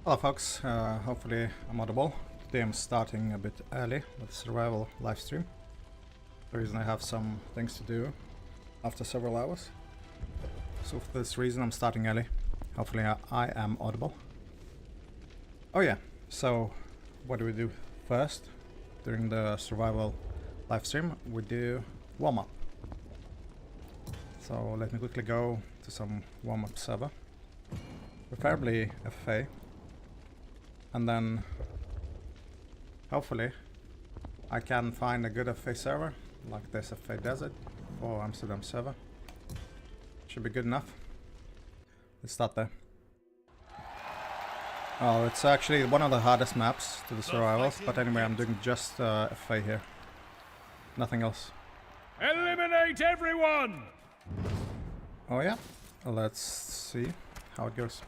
Hello folks, hopefully I'm audible. Today I'm starting a bit early with survival livestream. The reason I have some things to do after several hours. So for this reason I'm starting early. Hopefully I am audible. Oh yeah, so what do we do first? During the survival livestream we do warm-up. So let me quickly go to some warm-up server. Preferably FFA. And then hopefully I can find a good FA server like this FA Desert or Amsterdam server. Should be good enough. Let's start there. Oh, it's actually one of the hardest maps to the survivals, but anyway I'm doing just FA here. Nothing else. Eliminate everyone! Oh yeah, let's see how it goes.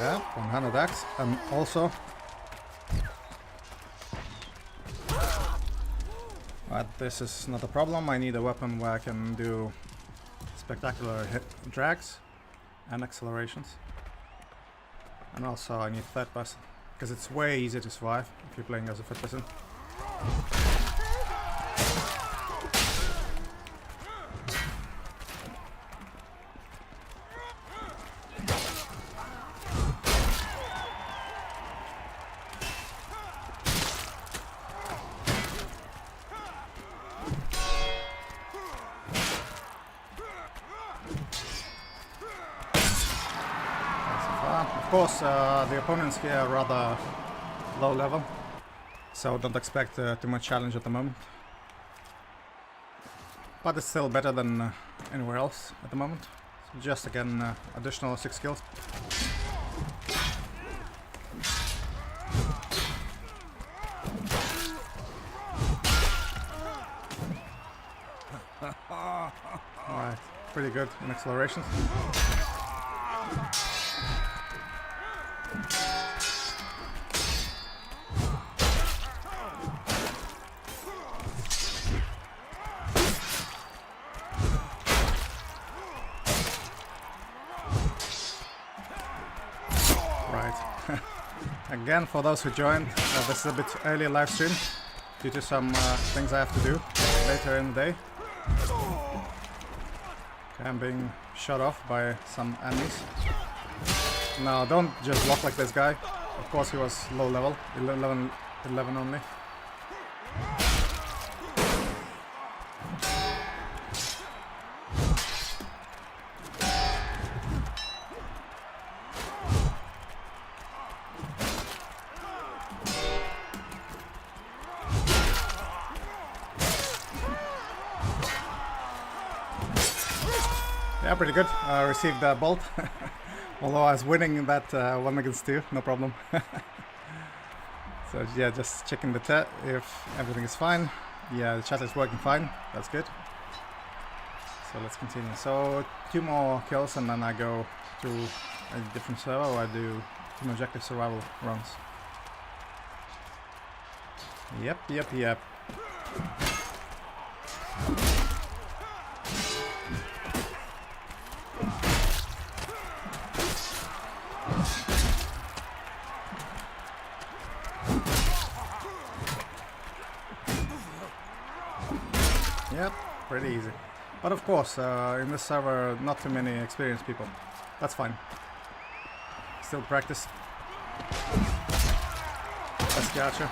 Yeah, 100 axe, and also but this is not a problem. I need a weapon where I can do spectacular hit drags and accelerations, and also I need third person because it's way easier to survive if you're playing as a third person. Of course, the opponents here are rather low level, so don't expect too much challenge at the moment. But it's still better than anywhere else at the moment. So just again, additional 6 kills. Alright, pretty good in accelerations. Again, for those who joined, this is a bit early live stream due to some things I have to do later in the day. Okay, I'm being shot off by some enemies. No, don't just block like this guy. Of course he was low level, 11 only. Yeah, pretty good. I received a bolt, although I was winning that 1 against 2, no problem. So yeah, just checking the chat if everything is fine. Yeah, the chat is working fine, that's good. So let's continue. So 2 more kills and then I go to a different server where I do team objective survival runs. Yep. Yep, pretty easy. But of course, in this server, not too many experienced people. That's fine. Still practice. Let's gotcha.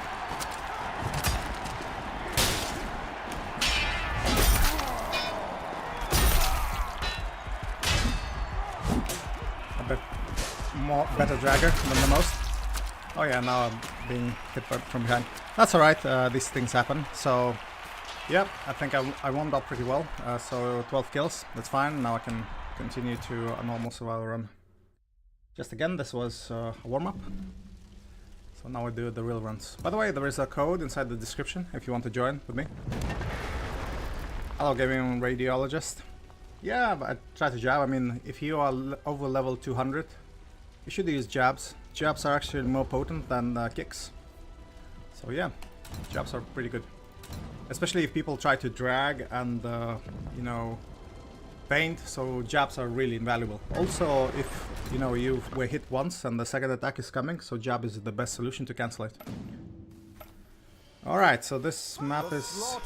A bit better dragger than the most. Oh yeah, now I'm being hit from behind. That's alright, these things happen. So yeah, I think I warmed up pretty well, so 12 kills, that's fine. Now I can continue to a normal survival run. Just again, this was a warm-up, so now we do the real runs. By the way, there is a code inside the description if you want to join with me. Hello, gaming radiologist. Yeah, but I try to jab. I mean, if you are over level 200, you should use jabs. Jabs are actually more potent than kicks. So yeah, jabs are pretty good. especially if people try to drag and you know, feint, so jabs are really invaluable. Also, if you know you were hit once and the second attack is coming, so jab is the best solution to cancel it. Alright, so this map is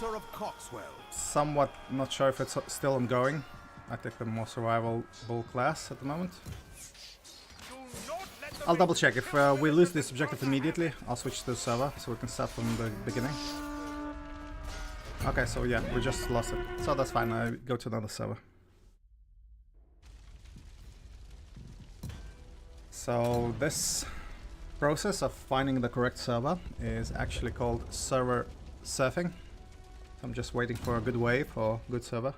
somewhat not sure if it's still ongoing. I take the more survivable class at the moment. I'll double check. If we lose this objective immediately, I'll switch to the server so we can start from the beginning. Okay, so yeah, we just lost it. So that's fine, I go to another server. So this process of finding the correct server is actually called server surfing. So I'm just waiting for a good wave or good server.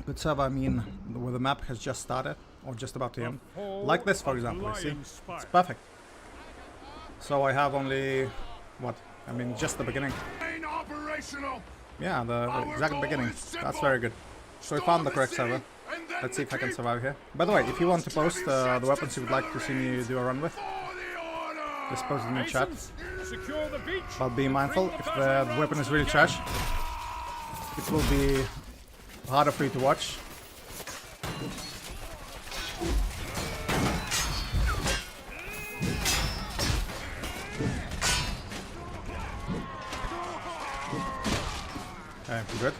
Good server, I mean where the map has just started or just about to end. Like this, for example, you see? It's perfect. So I have only, what? I mean, just the beginning. Yeah, the exact beginning. That's very good. So we found the correct server. Let's see if I can survive here. By the way, if you want to post the weapons you would like to see me do a run with, just post it in the chat. But be mindful, if the weapon is really trash, it will be harder for you to watch. Okay, good.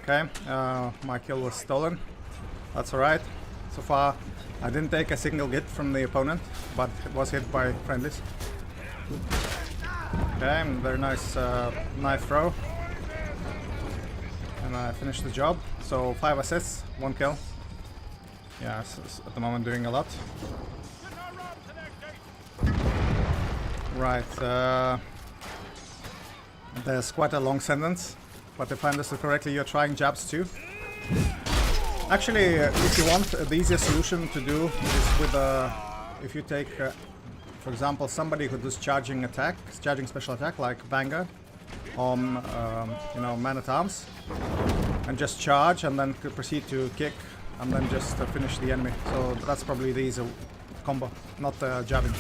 Okay, my kill was stolen. That's alright. So far, I didn't take a single hit from the opponent, but it was hit by friendlies. Okay, very nice knife throw. And I finished the job. So 5 assists, 1 kill. Yeah, at the moment doing a lot. Right, there's quite a long sentence, but if I understood correctly, you're trying jabs too. Actually, if you want, the easiest solution to do is with if you take, for example, somebody who does charging attack, charging special attack like Vanguard, you know, Man at Arms, and just charge and then proceed to kick and then just finish the enemy. So that's probably the easy combo, not jabbing.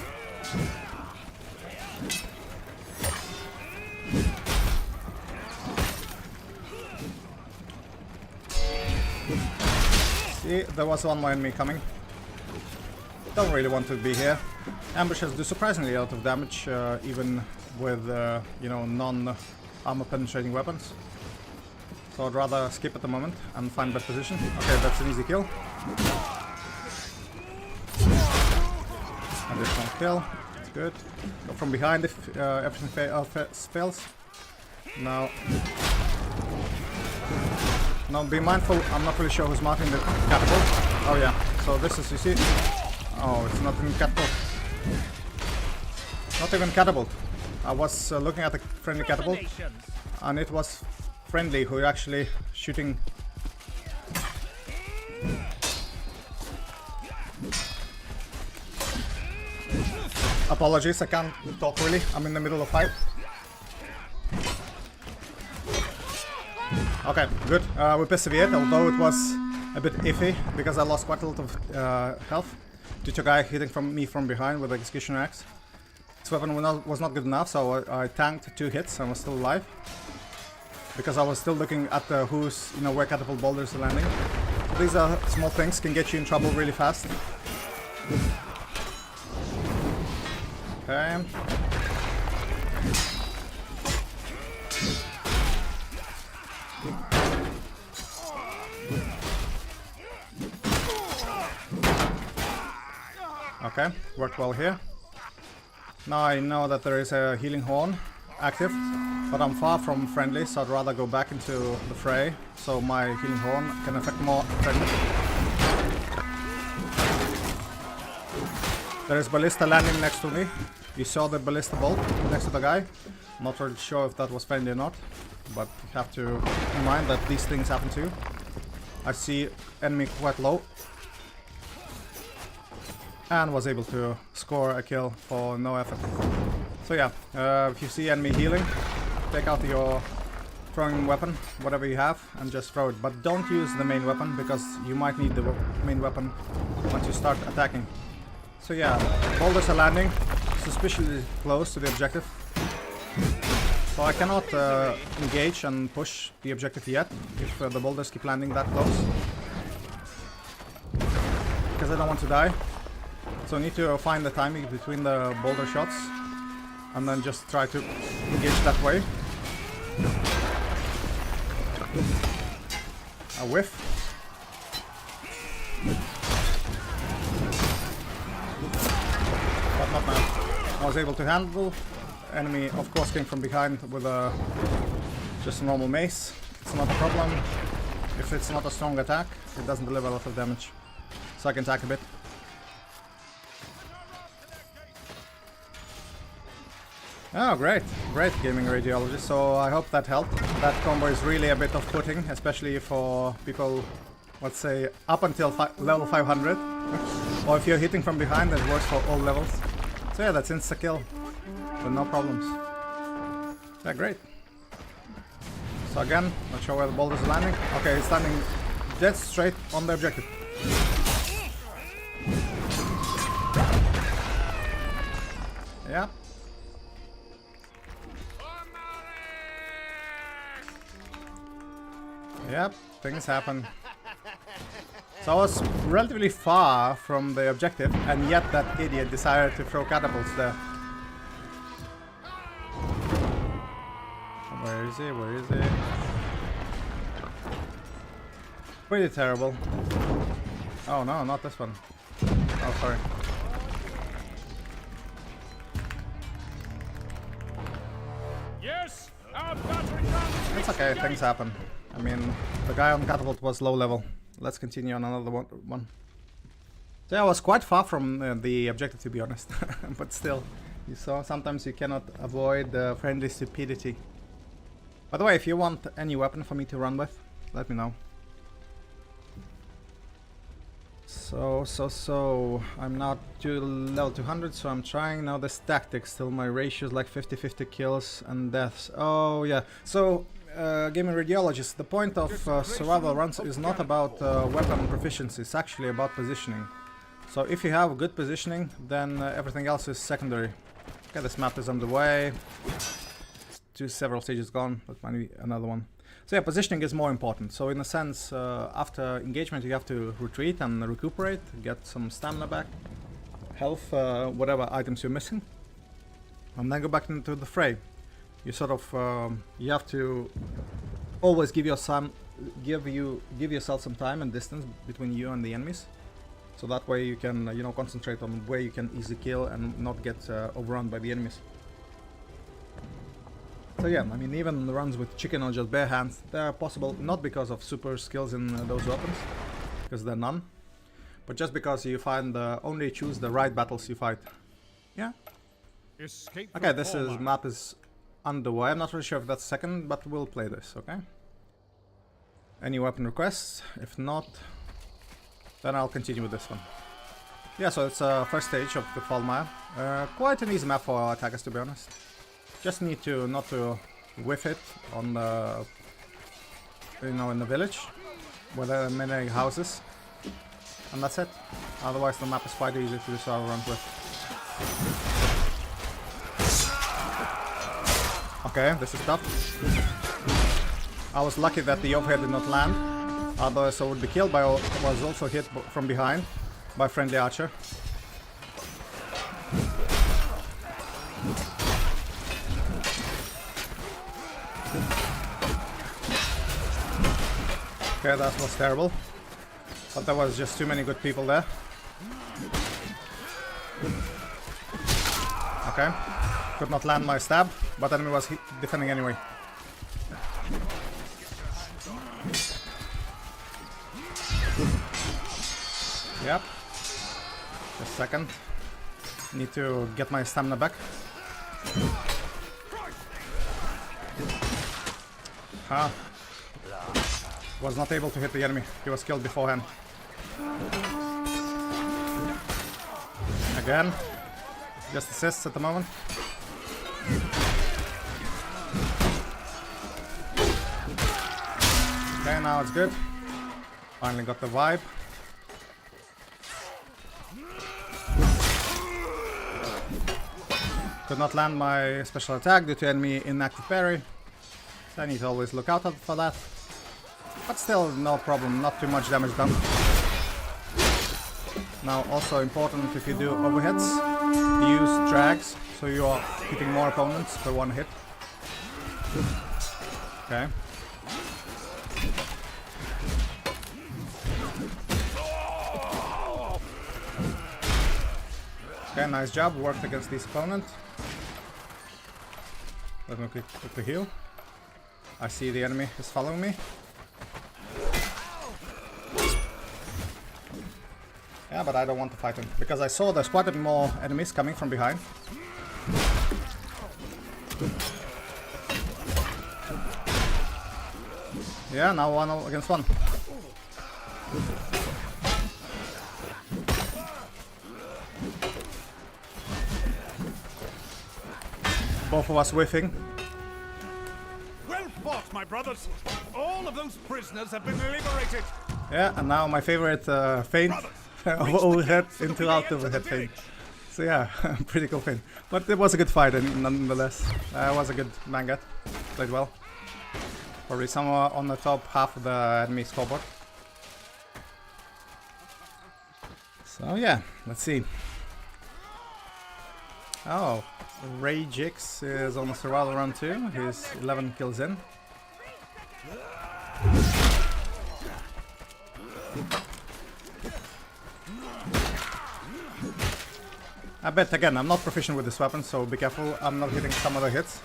See, there was one more enemy coming. Don't really want to be here. Ambushes do surprisingly a lot of damage, even with you know, non-armor penetrating weapons. So I'd rather skip at the moment and find better position. Okay, that's an easy kill. Additional kill. That's good. Go from behind if everything fails. Now, be mindful. I'm not really sure who's marking the catapult. Oh yeah. So this is, you see. Oh, it's not even catapult. Not even catapult. I was looking at the friendly catapult, and it was friendly who actually shooting. Apologies, I can't talk really. I'm in the middle of fight. Okay, good. We persevered, although it was a bit iffy because I lost quite a lot of health due to a guy hitting me from behind with the executioner axe. This weapon was not good enough, so I tanked 2 hits and was still alive because I was still looking at who's, you know, where catapult boulders are landing. So these are small things, can get you in trouble really fast. Okay. Okay, worked well here. Now I know that there is a healing horn active, but I'm far from friendly, so I'd rather go back into the fray, so my healing horn can affect more friendly. There is ballista landing next to me. You saw the ballista bolt next to the guy. Not really sure if that was friendly or not, but you have to keep in mind that these things happen too. I see enemy quite low. And was able to score a kill for no effort. So yeah, if you see enemy healing, take out your throwing weapon, whatever you have, and just throw it. But don't use the main weapon, because you might need the main weapon once you start attacking. So yeah, boulders are landing suspiciously close to the objective. So I cannot engage and push the objective yet, if the boulders keep landing that close. Because I don't want to die. So I need to find the timing between the boulder shots. And then just try to engage that way. A whiff. But not now. I was able to handle. Enemy, of course, came from behind with a just a normal mace. It's not a problem. If it's not a strong attack, it doesn't deliver a lot of damage. So I can attack a bit. Oh, great. Great gaming radiologist. So I hope that helped. That combo is really a bit off-putting, especially for people, let's say, up until level 500. Or if you're hitting from behind, that works for all levels. So yeah, that's insta-kill. With no problems. Yeah, great. So again, not sure where the boulder is landing. Okay, it's landing dead straight on the objective. Yeah. Yep, things happen. So I was relatively far from the objective, and yet that idiot decided to throw catapults there. Where is he? Where is he? Pretty terrible. Oh no, not this one. Oh, sorry. Yes, our battery guns. It's okay, things happen. I mean, the guy on catapult was low level. Let's continue on another one. So yeah, I was quite far from the objective, to be honest. But still, you saw, sometimes you cannot avoid friendly stupidity. By the way, if you want any weapon for me to run with, let me know. So, I'm now to level 200, so I'm trying now this tactics. Still my ratio is like 50-50 kills and deaths. Oh yeah, so gaming radiologist, the point of survival runs is not about weapon proficiency, it's actually about positioning. So if you have good positioning, then everything else is secondary. Okay, this map is underway. Several stages gone, but might be another one. So yeah, positioning is more important. So in a sense, after engagement you have to retreat and recuperate, get some stamina back, health, whatever items you're missing, and then go back into the fray. You sort of, you have to always give yourself some time and distance between you and the enemies. So that way you can, you know, concentrate on where you can easily kill and not get overrun by the enemies. So yeah, I mean, even the runs with chicken or just bare hands, they are possible not because of super skills in those weapons, because they're none, but just because you find only choose the right battles you fight. Yeah. Okay, this map is underway. I'm not really sure if that's second, but we'll play this, okay? Any weapon requests? If not, then I'll continue with this one. Yeah, so it's first stage of the Fallmire. Quite an easy map for attackers, to be honest. Just need to not to whiff it on the, you know, in the village where there are many houses, and that's it. Otherwise the map is quite easy to just run with. Okay, this is tough. I was lucky that the overhead did not land, otherwise I would be killed by, was also hit from behind by friendly archer. Okay, that was terrible, but there was just too many good people there. Okay, could not land my stab, but enemy was defending anyway. Yep, just a second, need to get my stamina back. Huh. Was not able to hit the enemy. He was killed beforehand. Again. Just assists at the moment. Okay, now it's good. Finally got the vibe. Could not land my special attack due to enemy inactive parry. So I need to always look out for that. But still, no problem, not too much damage done. Now, also important if you do overhits, use drags, so you are hitting more opponents per one hit. Okay. Okay, nice job, worked against this opponent. Let me quickly heal. I see the enemy is following me. Yeah, but I don't want to fight him, because I saw there's quite a bit more enemies coming from behind. Yeah, now 1 against 1. Both of us whiffing. Well fought, my brothers. All of those prisoners have been liberated. Yeah, and now my favorite feint. Overhead into out overhead feint. So yeah, pretty cool feint. But it was a good fight nonetheless. It was a good mangat. Played well. Probably somewhere on the top half of the enemy scoreboard. So yeah, let's see. Oh, Ragix is on the survival round 2. He's 11 kills in. I bet again, I'm not proficient with this weapon, so be careful, I'm not hitting some other hits.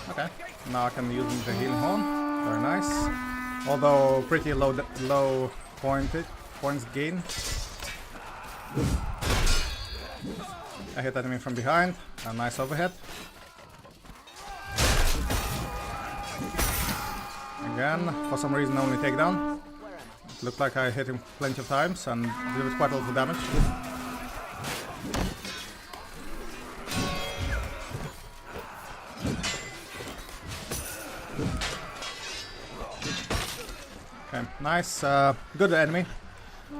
Okay, now I can use the healing horn, very nice. Although pretty low points gain. I hit enemy from behind, a nice overhead. Again, for some reason only takedown. It looked like I hit him plenty of times and delivered quite a lot of damage. Okay, nice, good enemy.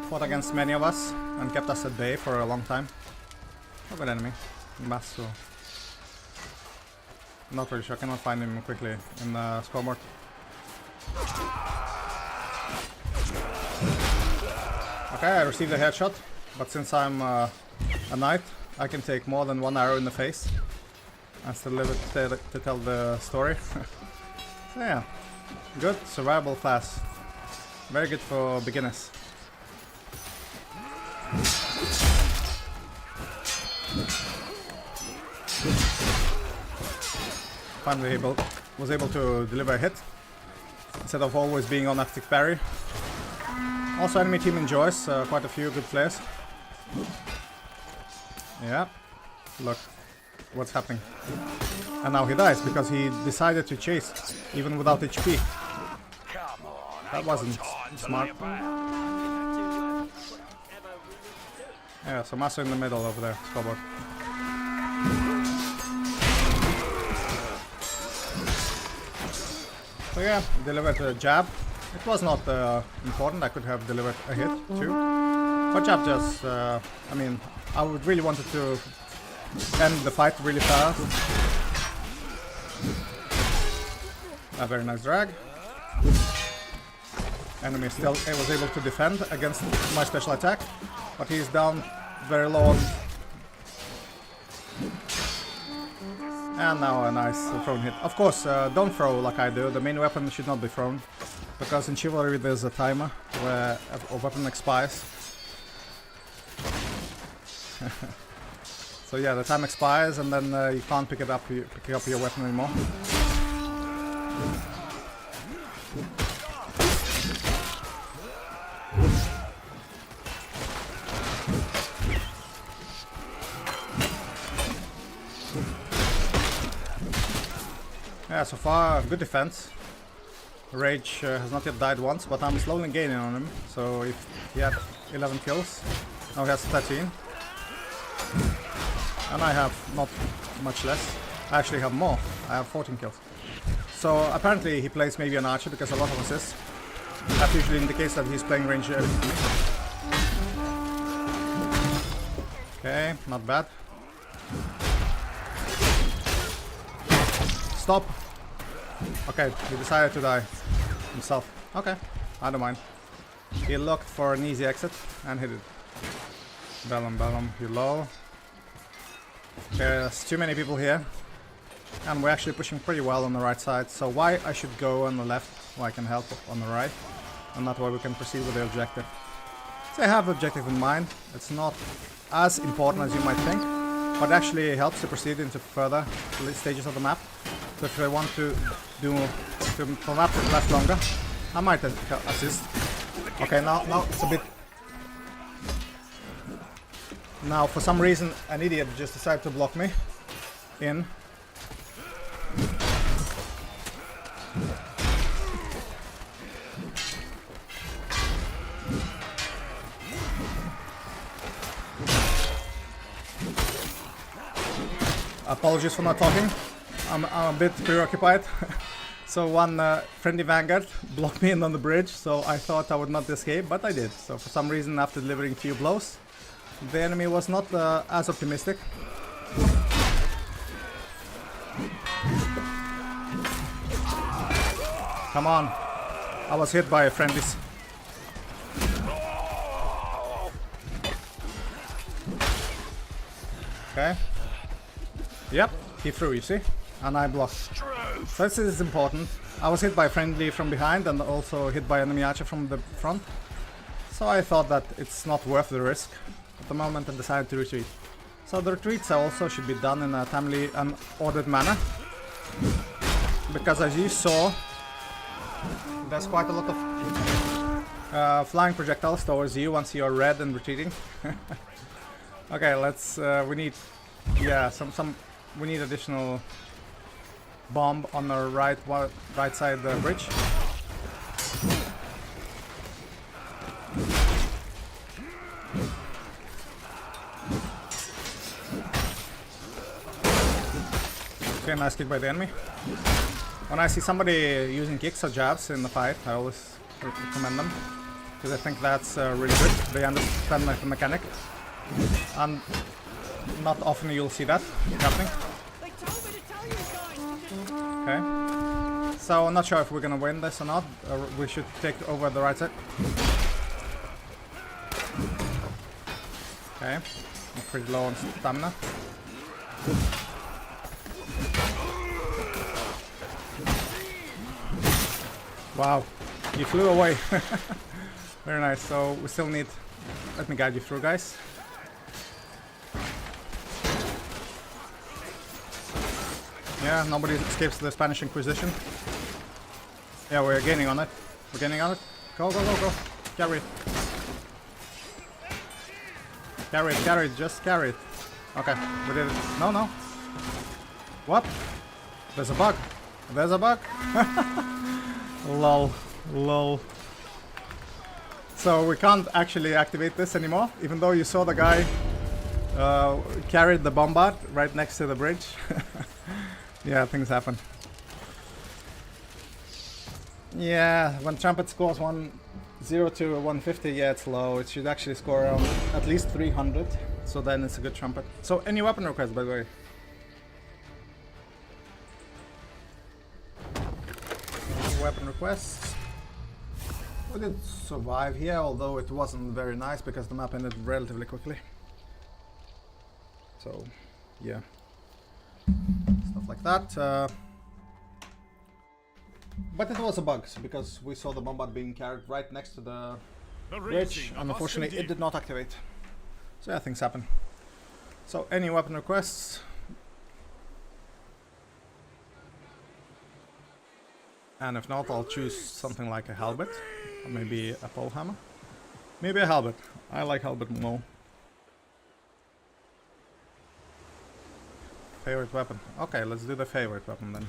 Fought against many of us and kept us at bay for a long time. A good enemy. Masso. Not really sure, I cannot find him quickly in the scoreboard. Okay, I received a headshot, but since I'm a knight, I can take more than one arrow in the face and still live it to tell the story. So yeah, good survivable class. Very good for beginners. Finally was able to deliver a hit instead of always being on active parry. Also, enemy team enjoys quite a few good players. Yeah, look what's happening. And now he dies because he decided to chase even without HP. That wasn't smart. Yeah, so Maso in the middle over there, scoreboard. So yeah, delivered a jab. It was not important, I could have delivered a hit too. But jab just, I mean, I would really wanted to end the fight really fast. A very nice drag. Enemy still was able to defend against my special attack, but he's down very low. And now a nice thrown hit. Of course, don't throw like I do. The main weapon should not be thrown, because in Chivalry there's a timer where a weapon expires. So yeah, the time expires and then you can't pick up your weapon anymore. Yeah, so far good defense. Rage has not yet died once, but I'm slowly gaining on him. So if he had 11 kills, now he has 13. And I have not much less. I actually have more. I have 14 kills. So apparently he plays maybe an archer because a lot of assists. That usually indicates that he's playing range. Okay, not bad. Stop! Okay, he decided to die himself. Okay, I don't mind. He looked for an easy exit and hit it. Bellum, you low. There's too many people here. And we're actually pushing pretty well on the right side. So why I should go on the left, why I can help on the right. And that way we can proceed with the objective. So I have the objective in mind. It's not as important as you might think, but actually helps to proceed into further stages of the map. So if I want to do the map last longer, I might assist. Okay, now it's a bit. Now for some reason an idiot just decided to block me in. Apologies for not talking. I'm a bit preoccupied. So one friendly vanguard blocked me in on the bridge, so I thought I would not escape, but I did. So for some reason, after delivering a few blows, the enemy was not as optimistic. Come on. I was hit by friendlies. Okay. Yep, he threw, you see? And I blocked. So this is important. I was hit by a friendly from behind and also hit by enemy archer from the front. So I thought that it's not worth the risk. At the moment I decided to retreat. So the retreats also should be done in a timely and ordered manner. Because as you saw, there's quite a lot of flying projectiles towards you once you're red and retreating. Okay, let's, we need, yeah, we need additional bomb on the right side of the bridge. Okay, nice kick by the enemy. When I see somebody using kicks or jabs in the fight, I always recommend them, because I think that's really good. They understand the mechanic, and not often you'll see that happening. Okay, so I'm not sure if we're gonna win this or not. We should take over the right side. Okay, I'm pretty low on stamina. Wow, you flew away. Very nice. So we still need. Let me guide you through, guys. Yeah, nobody escapes the Spanish Inquisition. Yeah, we're gaining on it. We're gaining on it. Go, go, go, go. Carry it. Carry it, carry it, just carry it. Okay, we did it. No, no. What? There's a bug. There's a bug. Lol. Lol. So we can't actually activate this anymore, even though you saw the guy carried the bombard right next to the bridge. Yeah, things happen. Yeah, when Trumpet scores 0 to 150, yeah, it's low. It should actually score around at least 300, so then it's a good Trumpet. So, any weapon requests, by the way? Any weapon requests? We did survive here, although it wasn't very nice because the map ended relatively quickly. So, yeah. Stuff like that. But it was a bug because we saw the bombard being carried right next to the bridge, and unfortunately it did not activate. So yeah, things happen. So any weapon requests? And if not, I'll choose something like a halberd, or maybe a pole hammer. Maybe a halberd. I like halberd more. Favorite weapon. Okay, let's do the favorite weapon then.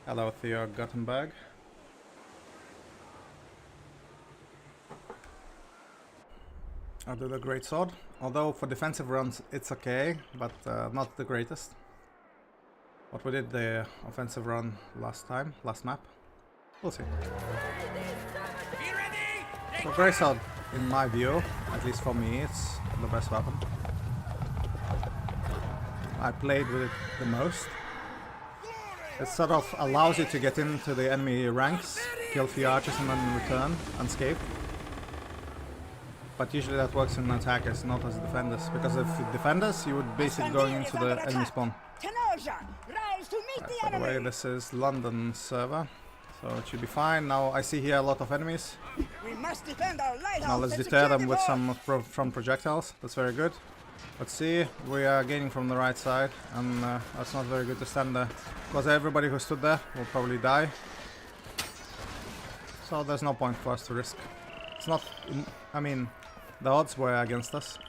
Hello, Theo Gothenburg. I'll do the great sword. Although for defensive runs it's okay, but not the greatest. But we did the offensive run last map. We'll see. So Greysword, in my view, at least for me, it's the best weapon. I played with it the most. It sort of allows you to get into the enemy ranks, kill a few archers and then return unscathed. But usually that works in attackers, not as defenders. Because if defenders, you would basically going into the enemy spawn. Right, by the way, this is London server, so it should be fine. Now I see here a lot of enemies. Now let's deter them with some from projectiles. That's very good. Let's see, we are gaining from the right side, and that's not very good to stand there, because everybody who stood there will probably die. So there's no point for us to risk. It's not, I mean, the odds were against us.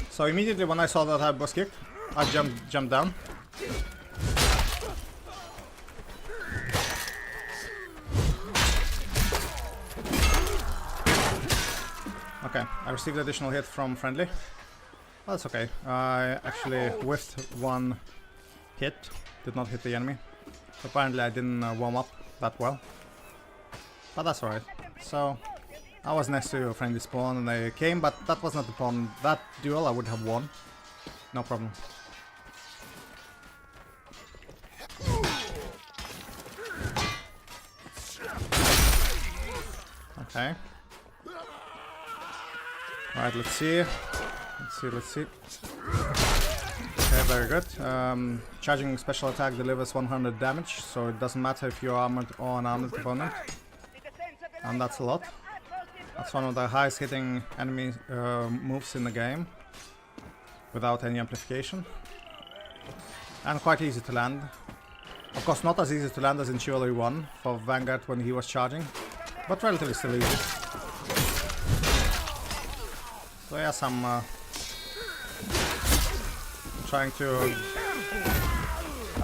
So immediately when I saw that I was kicked, I jumped down. Okay, I received additional hit from friendly. That's okay. I actually whiffed one hit, did not hit the enemy. Apparently I didn't warm up that well. But that's alright. So I was next to a friendly spawn and they came, but that was not the problem. That duel I would have won. No problem. Okay. Alright, let's see. Let's see. Okay, very good. Charging special attack delivers 100 damage, so it doesn't matter if you're armored or an armored opponent. And that's a lot. That's one of the highest hitting enemy moves in the game, without any amplification. And quite easy to land. Of course not as easy to land as in Chivalry 1 for Vanguard when he was charging, but relatively still easy. So yeah, some trying to...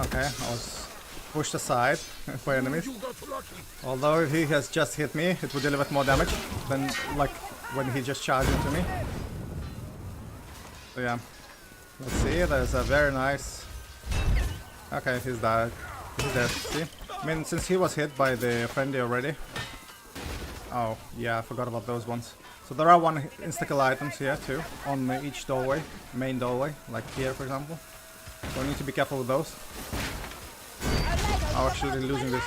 Okay, I was pushed aside by enemies. Although if he has just hit me, it would deliver more damage than like when he just charged into me. So yeah, let's see, there's a very nice... Okay, he's dead. He's dead, see? I mean, since he was hit by the friendly already. Oh, yeah, I forgot about those ones. So there are one insta-kill items here too, on each doorway, main doorway, like here for example. So we need to be careful with those. Oh, actually losing this.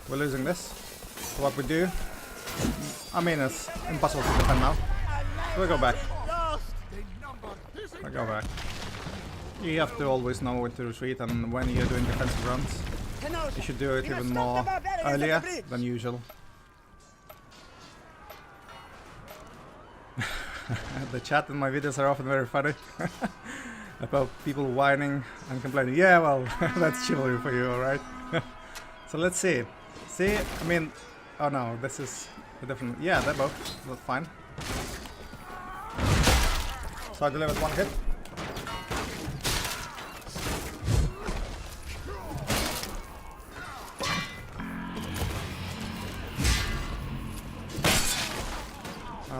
We're losing this. So what we do, I mean it's impossible to defend now. So we go back. We go back. You have to always know when to retreat, and when you're doing defensive runs, you should do it even more earlier than usual. The chat in my videos are often very funny. About people whining and complaining. Yeah, well, that's chivalry for you, alright? So let's see. See, I mean... Oh no, this is a different... Yeah, they're both fine. So I delivered one hit.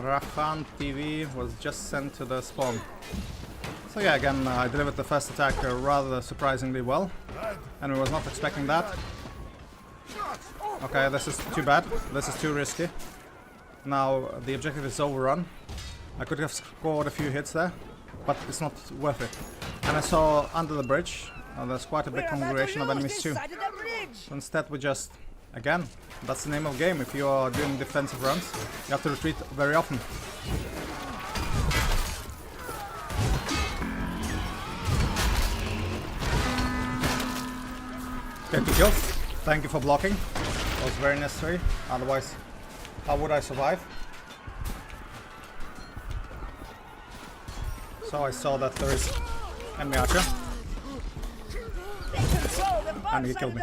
Rafan TV was just sent to the spawn. So yeah, again, I delivered the first attack rather surprisingly well, and we was not expecting that. Okay, this is too bad. This is too risky. Now the objective is overrun. I could have scored a few hits there, but it's not worth it. And I saw under the bridge, there's quite a big congregation of enemies too. So instead we just... Again, that's the name of the game. If you are doing defensive runs, you have to retreat very often. Okay, 2 kills. Thank you for blocking. That was very necessary. Otherwise, how would I survive? So I saw that there is enemy archer. And he killed me.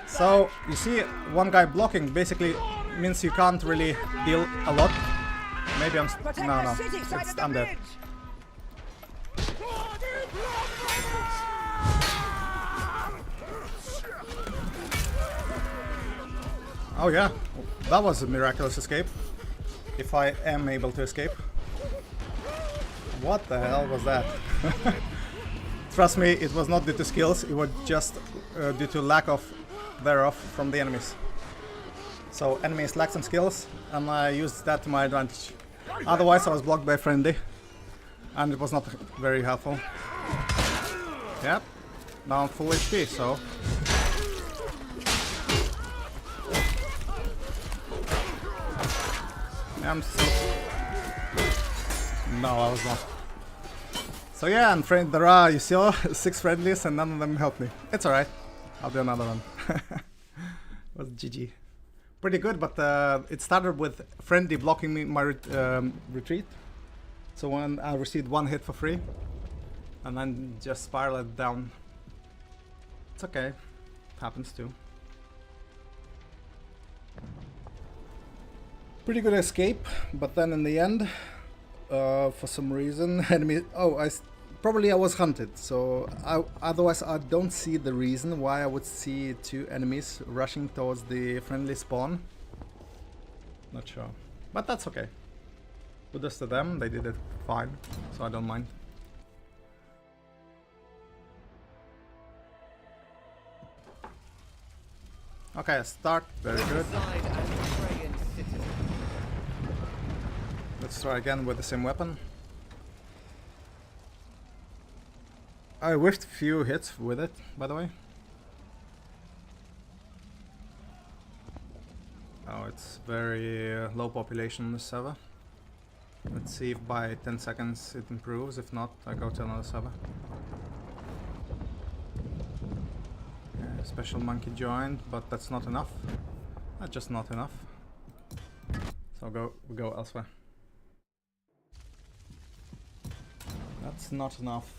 So, you see, one guy blocking basically means you can't really deal a lot. Maybe I'm... No, I'm dead. Oh yeah, that was a miraculous escape. If I am able to escape. What the hell was that? Trust me, it was not due to skills, it was just due to lack of thereof from the enemies. So enemies lacked some skills, and I used that to my advantage. Otherwise I was blocked by friendly, and it was not very helpful. Yep, now I'm full HP, so... I'm still... No, I was not. So yeah, and there are, you saw, 6 friendlies and none of them helped me. It's alright, I'll do another one. It was GG. Pretty good, but it started with friendly blocking me my retreat. So when I received 1 hit for free, and then just spiraled down. It's okay, it happens too. Pretty good escape, but then in the end, for some reason, enemy. Oh, probably I was hunted. So otherwise, I don't see the reason why I would see 2 enemies rushing towards the friendly spawn. Not sure, but that's okay. Kudos to them, they did it fine, so I don't mind. Okay, start, very good. Let's try again with the same weapon. I whiffed few hits with it, by the way. Oh, it's very low population on this server. Let's see if by 10 seconds it improves. If not, I go to another server. Yeah, special monkey joined, but that's not enough. That's just not enough. So we go elsewhere. That's not enough.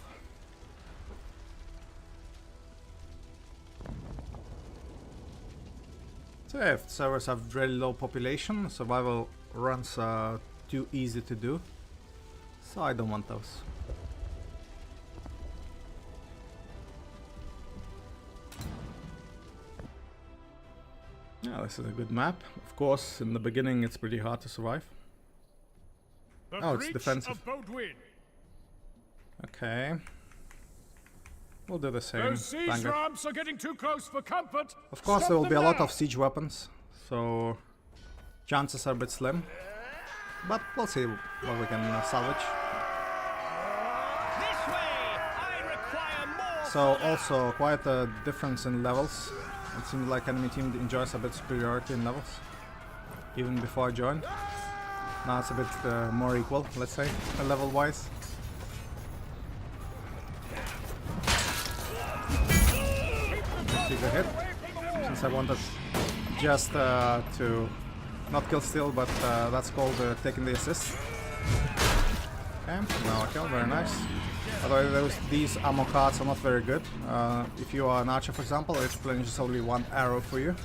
So yeah, if servers have really low population, survival runs are too easy to do. So I don't want those. Yeah, this is a good map. Of course, in the beginning it's pretty hard to survive. Oh, it's defensive. Okay. We'll do the same. Those siege ramps are getting too close for comfort. Of course, there will be a lot of siege weapons, so chances are a bit slim. But we'll see what we can salvage. This way, I require more. So also quite a difference in levels. It seems like enemy team enjoys a bit superiority in levels, even before I joined. Now it's a bit more equal, let's say, level-wise. See the hit, since I wanted just to not kill still, but that's called taking the assist. Okay, now I kill, very nice. Although these ammo cards are not very good. If you are an archer, for example, it replenishes only 1 arrow for you.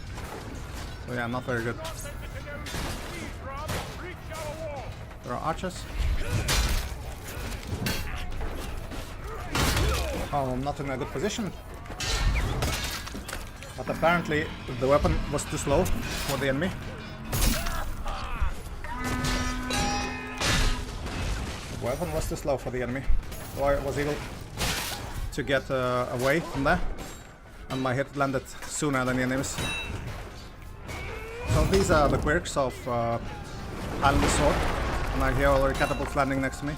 So yeah, not very good. There are archers. Oh, I'm not in a good position. But apparently the weapon was too slow for the enemy. The weapon was too slow for the enemy. So I was able to get away from there. And my hit landed sooner than the enemies. So these are the quirks of handling the sword. And I hear already catapults landing next to me.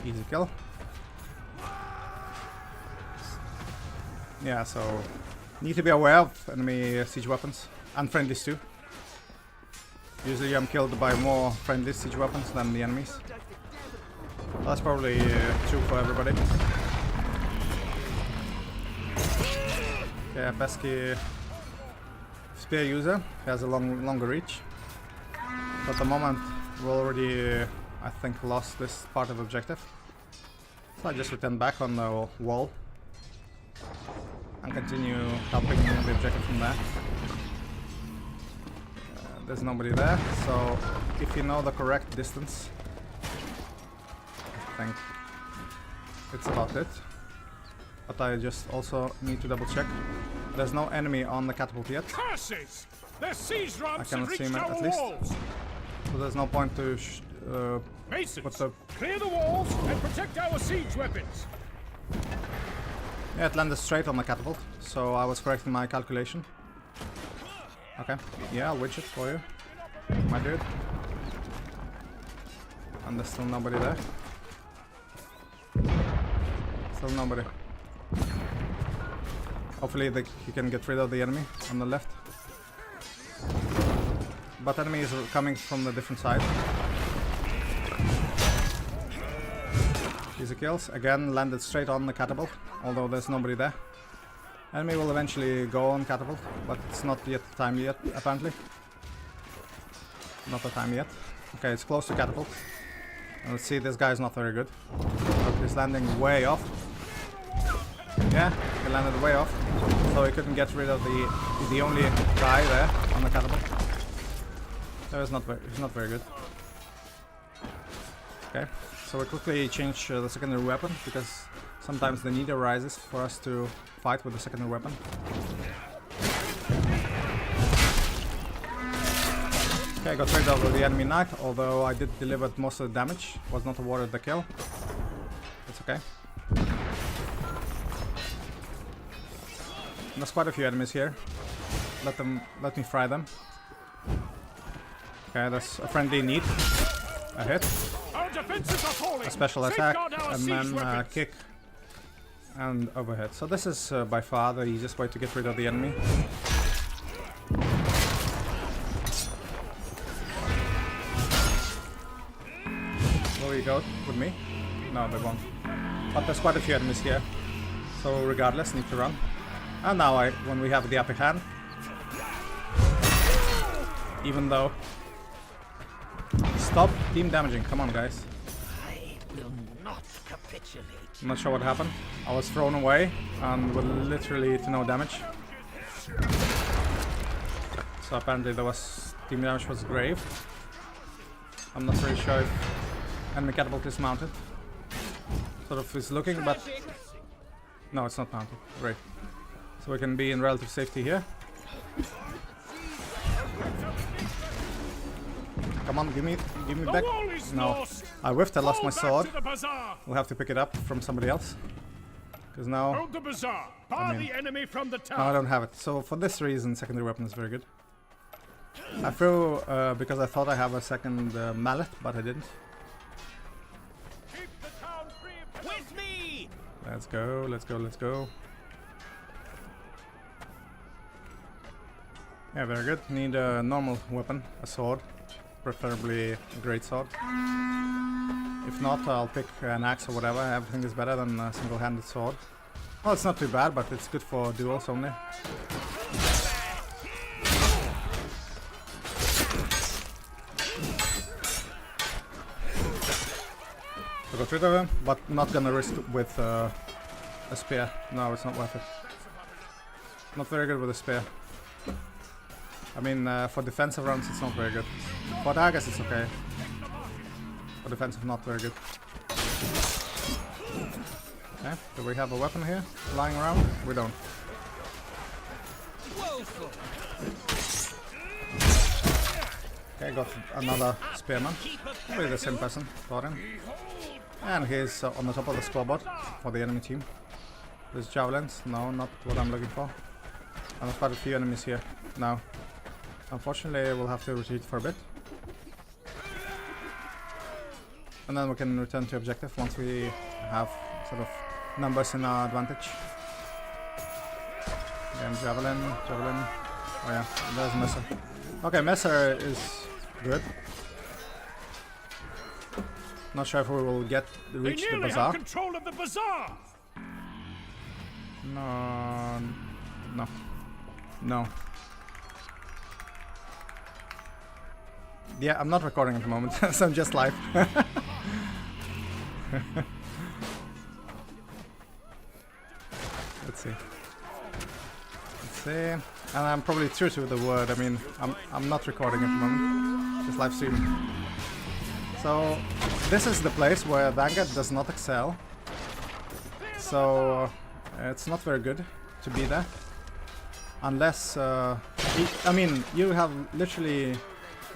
Easy kill. Yeah, so need to be aware of enemy siege weapons and friendlies too. Usually I'm killed by more friendly siege weapons than the enemies. That's probably true for everybody. Okay, pesky spear user has a longer reach. But at the moment we already, I think, lost this part of objective. So I just return back on the wall and continue helping the objective from there. There's nobody there, so if you know the correct distance, I think it's about it. But I just also need to double check. There's no enemy on the catapult yet. Curses! Their siege I ramps have cannot see reached him our at least. walls. So there's no point to Masons, what's the... clear the walls and protect our siege weapons. Yeah, it landed straight on the catapult, so I was correct in my calculation. Okay, yeah, I'll witch it for you, my dude. And there's still nobody there. Still nobody. Hopefully you can get rid of the enemy on the left. But enemies are coming from the different side. Easy kills. Again, landed straight on the catapult, although there's nobody there. Enemy will eventually go on catapult, but it's not yet the time yet, apparently. Not the time yet. Okay, it's close to catapult. And let's see, this guy is not very good. But he's landing way off. Yeah, he landed way off. So he couldn't get rid of the only guy there on the catapult. So he's not very good. Okay, so we quickly change the secondary weapon because sometimes the need arises for us to fight with the secondary weapon. Okay, got rid of the enemy knight, although I did deliver most of the damage. Was not awarded the kill. It's okay. There's quite a few enemies here. Let me fry them. Okay, that's a friendly need. A hit. A special attack, and then kick and overhead. So this is by far the easiest way to get rid of the enemy. Will you go with me? No, they won't. But there's quite a few enemies here. So regardless, need to run. And now when we have the upper hand, even though... Stop team damaging, come on guys. I will not capitulate. I'm not sure what happened. I was thrown away and with literally to no damage. So apparently there was... team damage was grave. I'm not really sure if enemy catapult is mounted. Sort of is looking, but... No, it's not mounted. Great. So we can be in relative safety here. Come on, give me back. No, I whiffed. I lost my sword. We'll have to pick it up from somebody else. Because now, Hold the bazaar. Bar the enemy from the no, I town. don't have it. So for this reason, secondary weapon is very good. I threw because I thought I have a second mallet, but I didn't. Keep the town free with me. Let's go, let's go, let's go. Yeah, very good. Need a normal weapon, a sword. Preferably a great sword. If not, I'll pick an axe or whatever. Everything is better than a single-handed sword. Well, it's not too bad, but it's good for duels only. I got rid of him, but not gonna risk with a spear. No, it's not worth it. Not very good with a spear. I mean, for defensive rounds it's not very good. For daggers it's okay. For defensive, not very good. Okay, do we have a weapon here lying around? We don't. Okay, got another spearman. Probably the same person, fought him. And he's on the top of the scoreboard for the enemy team. There's javelins. No, not what I'm looking for. And there's quite a few enemies here. No. Unfortunately, we'll have to retreat for a bit. And then we can return to objective once we have sort of numbers in our advantage. Again, javelin. Oh yeah, there's Messer. Okay, Messer is good. Not sure if we will reach the bazaar. Have control of the bazaar. No. Yeah, I'm not recording at the moment, so I'm just live. Let's see. And I'm probably true to the word. I mean, I'm not recording at the moment, just live streaming. So this is the place where Vanguard does not excel. So it's not very good to be there. unless I mean, you have literally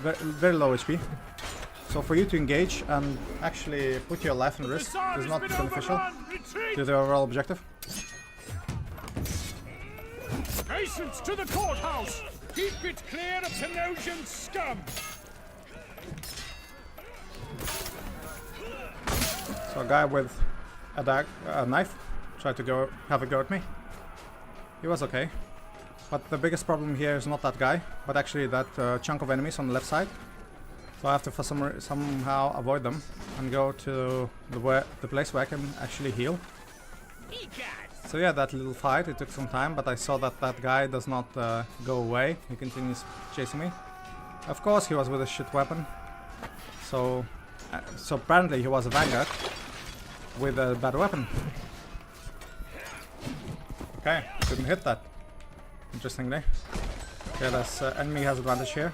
very low HP. So for you to engage and actually put your life in risk is not beneficial to the overall objective. Patience to the courthouse! Keep it clear of Tenosian scum! So a guy with a knife tried to have a go at me. He was okay. But the biggest problem here is not that guy, but actually that chunk of enemies on the left side. So I have to somehow avoid them and go to the place where I can actually heal. So yeah, that little fight, it took some time, but I saw that that guy does not go away. He continues chasing me. Of course, he was with a shit weapon. So apparently he was a vanguard with a bad weapon. Okay, couldn't hit that. Interestingly. Okay, that's enemy has advantage here.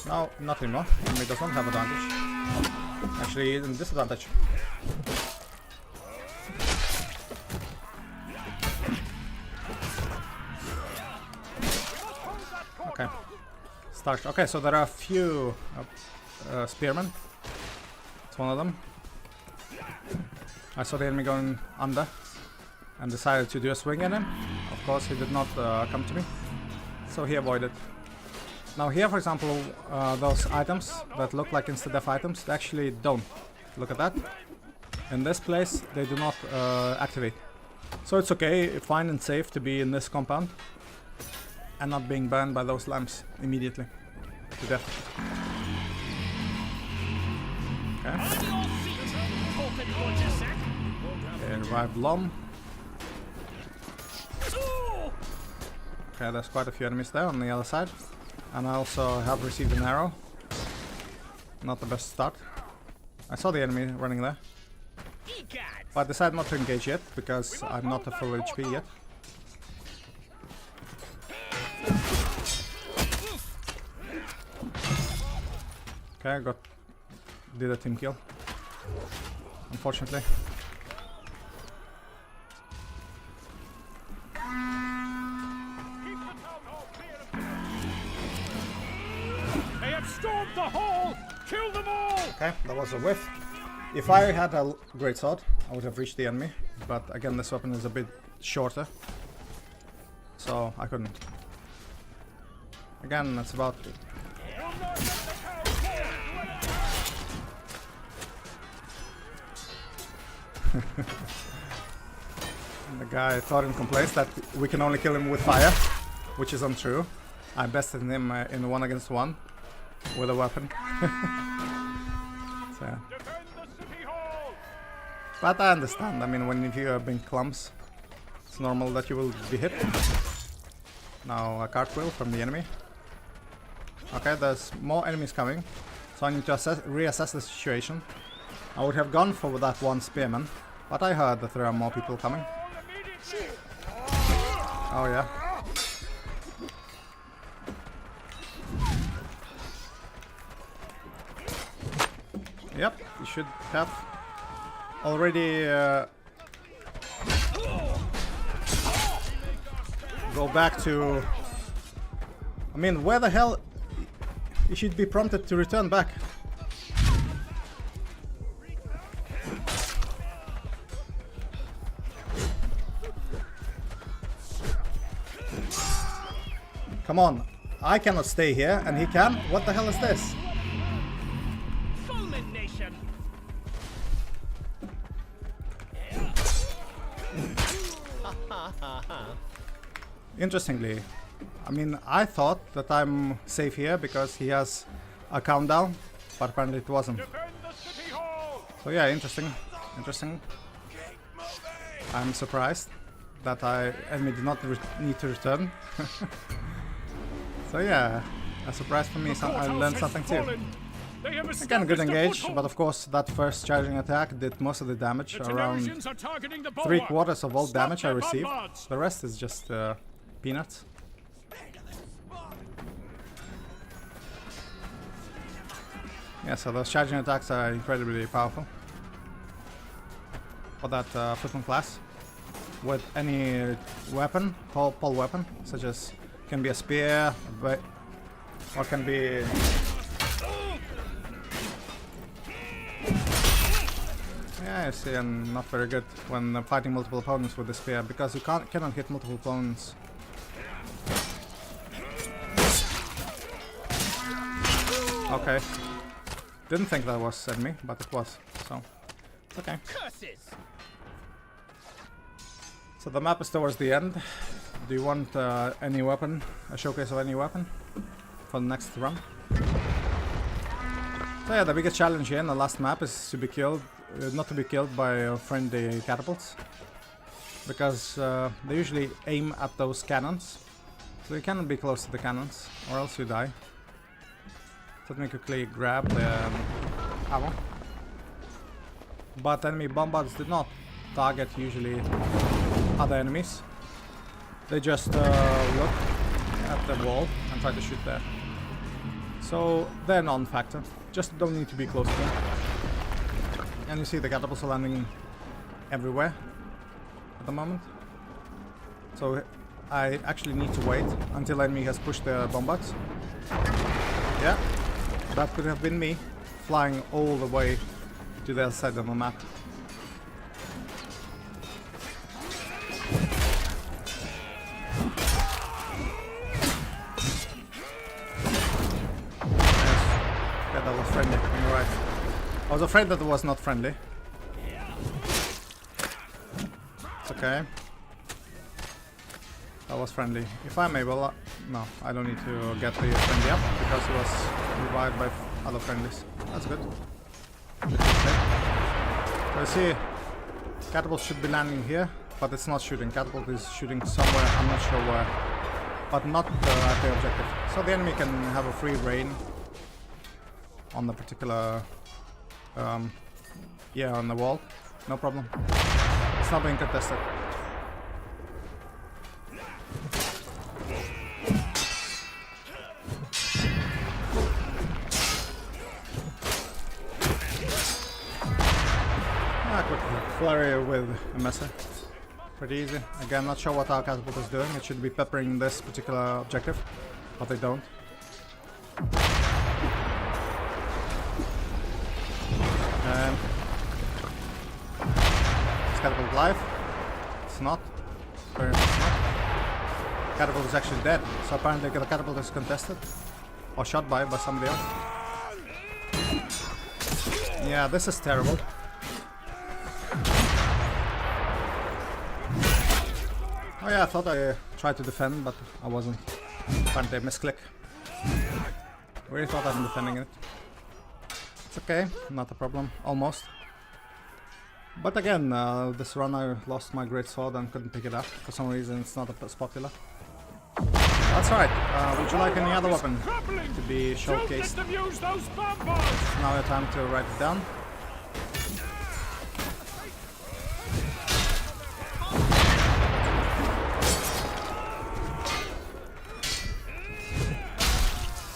No, not anymore. Enemy does not have advantage. Actually, he's in disadvantage. Okay. Start. Okay, so there are a few spearmen. It's one of them. I saw the enemy going under and decided to do a swing at him. Of course, he did not come to me, so he avoided. Now here, for example, those items that look like insta-death items, they actually don't. Look at that. In this place, they do not activate. So it's okay, fine and safe to be in this compound and not being burned by those lamps immediately to death. Okay. Revived Lom. Okay, there's quite a few enemies there on the other side. And I also have received an arrow. Not the best start. I saw the enemy running there. But I decided not to engage yet, because I'm not at full HP yet. Okay, I did a team kill. Unfortunately. They have stormed the hall! Kill them all! Okay, that was a whiff. If I had a great sword, I would have reached the enemy. But again, this weapon is a bit shorter. So I couldn't. Again, that's about it. The guy thought in complaints that we can only kill him with fire, which is untrue. I bested him in 1-against-1 with a weapon. So, yeah. But I understand. I mean, when you are being clumps, it's normal that you will be hit. Now a cartwheel from the enemy. Okay, there's more enemies coming, so I need to reassess the situation. I would have gone for that one spearman, but I heard that there are more people coming. Oh yeah. Yep, you should have already go back to... I mean, where the hell... You should be prompted to return back. Come on, I cannot stay here and he can? What the hell is this? Fulmination. Interestingly, I mean, I thought that I'm safe here because he has a countdown, but apparently it wasn't. So yeah, interesting. I'm surprised that enemy did not need to return. So yeah, a surprise for me. I learned something too. Again, good engage, but of course that first charging attack did most of the damage, around 3/4 of all damage I received. The rest is just peanuts. Yeah, so those charging attacks are incredibly powerful for that footman class. with any weapon, pole weapon, such as can be a spear, or can be yeah, I see, I'm not very good when fighting multiple opponents with the spear because you cannot hit multiple opponents. Okay. Didn't think that was enemy, but it was, so it's okay. Curses! So the map is towards the end. Do you want any weapon, a showcase of any weapon for the next run? So yeah, the biggest challenge here in the last map is to be killed, not to be killed by friendly catapults, because they usually aim at those cannons, so you cannot be close to the cannons, or else you die. So let me quickly grab the ammo. But enemy bombards did not target usually other enemies. They just look at the wall and try to shoot there. So they're non-factor. Just don't need to be close to them. And you see the catapults are landing everywhere at the moment. So I actually need to wait until enemy has pushed the bombards. Yeah, that could have been me flying all the way to the other side of the map. That was friendly, you're right. I was afraid that it was not friendly. It's okay. That was friendly. If I'm able... no, I don't need to get the friendly up because he was revived by other friendlies. That's good. So you see, catapult should be landing here, but it's not shooting. Catapult is shooting somewhere, I'm not sure where. But not at the objective. So the enemy can have a free reign on the particular yeah, on the wall, no problem. It's not being contested. Quick flurry with a messer. Pretty easy. Again, not sure what our catapult is doing. It should be peppering this particular objective, but they don't. Is catapult alive? It's not. Very much not. Catapult is actually dead, so apparently the catapult is contested. Or shot by somebody else. Yeah, this is terrible. Oh yeah, I thought I tried to defend, but I wasn't. Apparently a misclick. Really thought I'm defending it. It's okay, not a problem, almost. But again, this run I lost my great sword and couldn't pick it up. For some reason it's not as popular. That's right. Would you like any other weapon to be showcased? Now your time to write it down.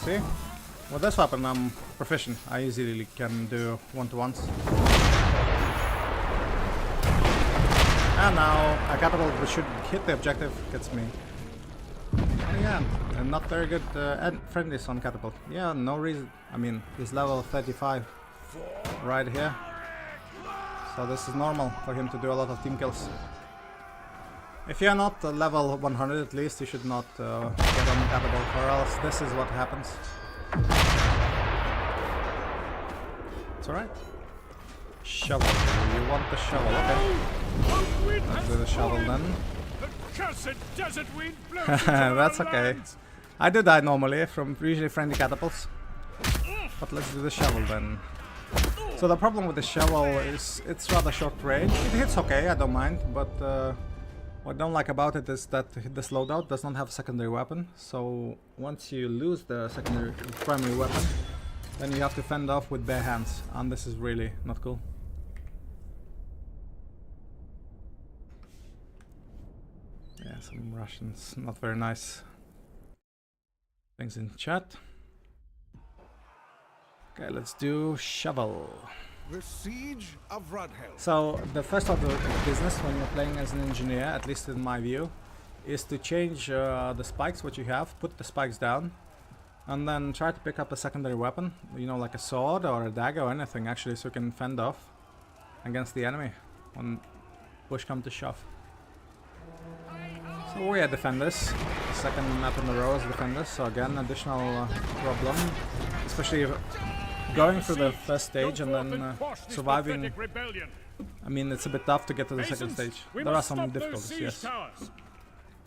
See? With this weapon I'm proficient. I easily can do one-to-ones. And now a catapult which should hit the objective gets me. Oh yeah, and not very good friendlies on catapult. Yeah, no reason. I mean, he's level 35 right here. So this is normal for him to do a lot of team kills. If you're not level 100 at least, you should not get on the catapult, or else this is what happens. It's alright. Shovel. You want the shovel, okay. Let's do the shovel then. That's okay. I do die normally from usually friendly catapults. But let's do the shovel then. So the problem with the shovel is it's rather short range. It hits okay, I don't mind, but what I don't like about it is that this loadout does not have a secondary weapon. So once you lose the primary weapon, then you have to fend off with bare hands, and this is really not cool. Yeah, some Russians, not very nice things in chat. Okay, let's do shovel. The siege of Rudhell. So the first order of business when you're playing as an engineer, at least in my view, is to change the spikes what you have, put the spikes down, and then try to pick up a secondary weapon, you know, like a sword or a dagger or anything actually, so you can fend off against the enemy when push comes to shove. So we are defenders, second map in a row as defenders, so again additional problem, especially going through the first stage and then surviving. I mean, it's a bit tough to get to the second stage. There are some difficulties, yes.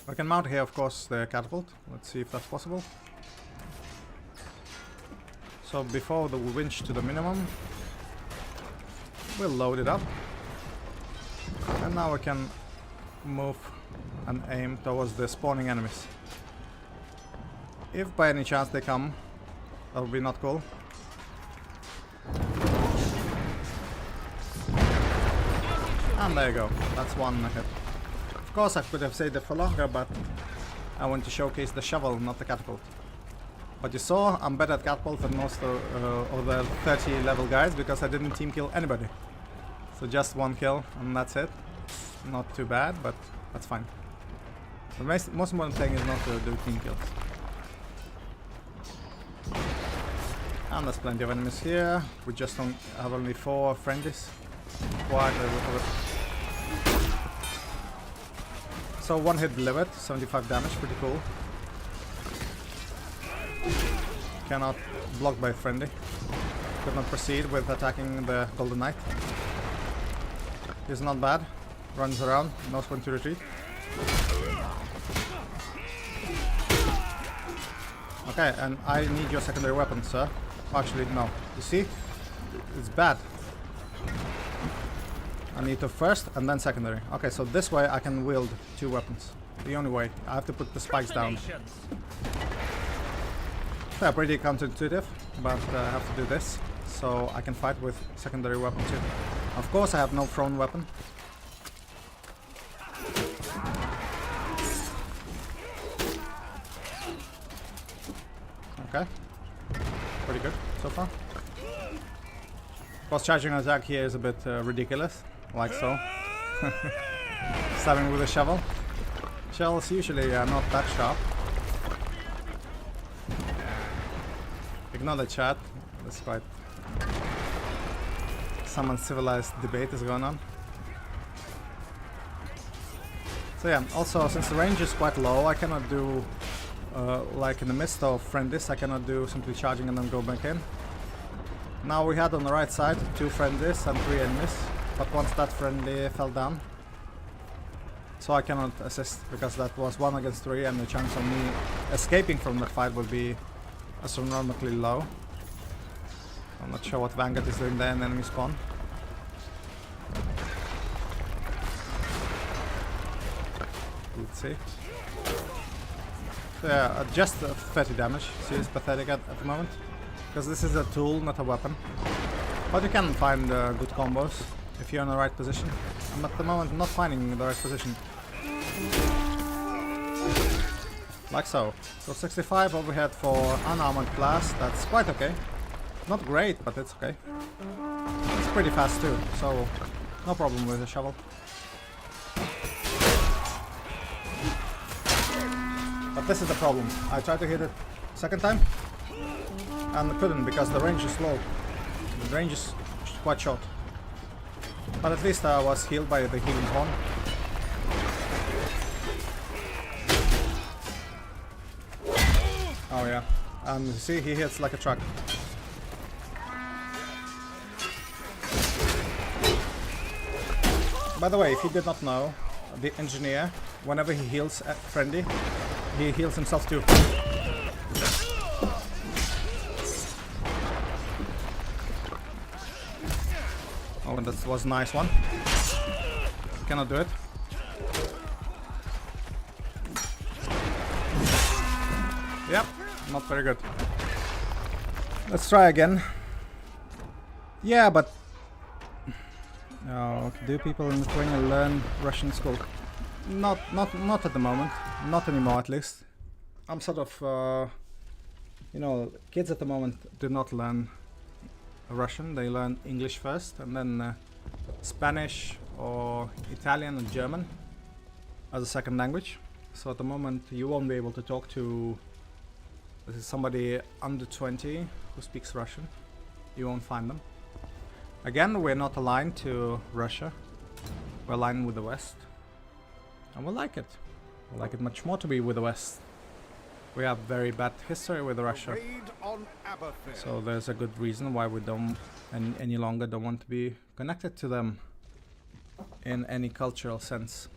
I can mount here, of course, the catapult. Let's see if that's possible. So before the winch to the minimum, we'll load it up. And now we can move and aim towards the spawning enemies. If by any chance they come, that would be not cool. And there you go, that's one hit. Of course I could have saved it for longer, but I want to showcase the shovel, not the catapult. But you saw, I'm better at catapult than most of the 30 level guys because I didn't team kill anybody. So just one kill and that's it. Not too bad, but that's fine. The most important thing is not to do team kills. And there's plenty of enemies here. We just don't have only 4 friendlies. Quite a bit of it. So one hit delivered, 75 damage, pretty cool. Cannot block by friendly. Could not proceed with attacking the Golden Knight. He's not bad. Runs around, knows when to retreat. Okay, and I need your secondary weapon, sir. Actually, no. You see? It's bad. I need to first and then secondary. Okay, so this way I can wield 2 weapons. The only way. I have to put the spikes down. Yeah, pretty counterintuitive, but I have to do this. So I can fight with secondary weapon too. Of course I have no thrown weapon. Okay. Pretty good so far. Of course charging attack here is a bit ridiculous. Like so. Stabbing with a shovel. Shells usually are not that sharp. Ignore the chat. That's quite some uncivilized debate is going on. So yeah, also since the range is quite low, I cannot do like in the midst of friendlies, I cannot do simply charging and then go back in. Now we had on the right side 2 friendlies and 3 enemies, but once that friendly fell down, so I cannot assist because that was 1 against 3 and the chance of me escaping from that fight would be astronomically low. I'm not sure what Vanguard is doing there in enemy spawn. Let's see. So yeah, just 30 damage. See, it's pathetic at the moment. Because this is a tool, not a weapon. But you can find good combos if you're in the right position. I'm at the moment not finding the right position. Like so. So 65 overhead for unarmored class, that's quite okay. Not great, but it's okay. It's pretty fast too, so no problem with the shovel. But this is the problem. I tried to hit it second time and couldn't because the range is low. The range is quite short. But at least I was healed by the healing horn. Oh yeah, and see, he hits like a truck. By the way, if you did not know, the engineer, whenever he heals a friendly, he heals himself too. Oh, that was a nice one. Cannot do it. Yep, not very good. Let's try again. Yeah, but do people in Lithuania learn Russian school? Not at the moment. Not anymore, at least. I'm sort of, you know, kids at the moment do not learn Russian. They learn English first, and then Spanish or Italian or German as a second language. So at the moment you won't be able to talk to somebody under 20 who speaks Russian. You won't find them. Again, we're not aligned to Russia. We're aligned with the West. And we like it. We like it much more to be with the West. We have very bad history with Russia. So there's a good reason why we don't any longer don't want to be connected to them in any cultural sense.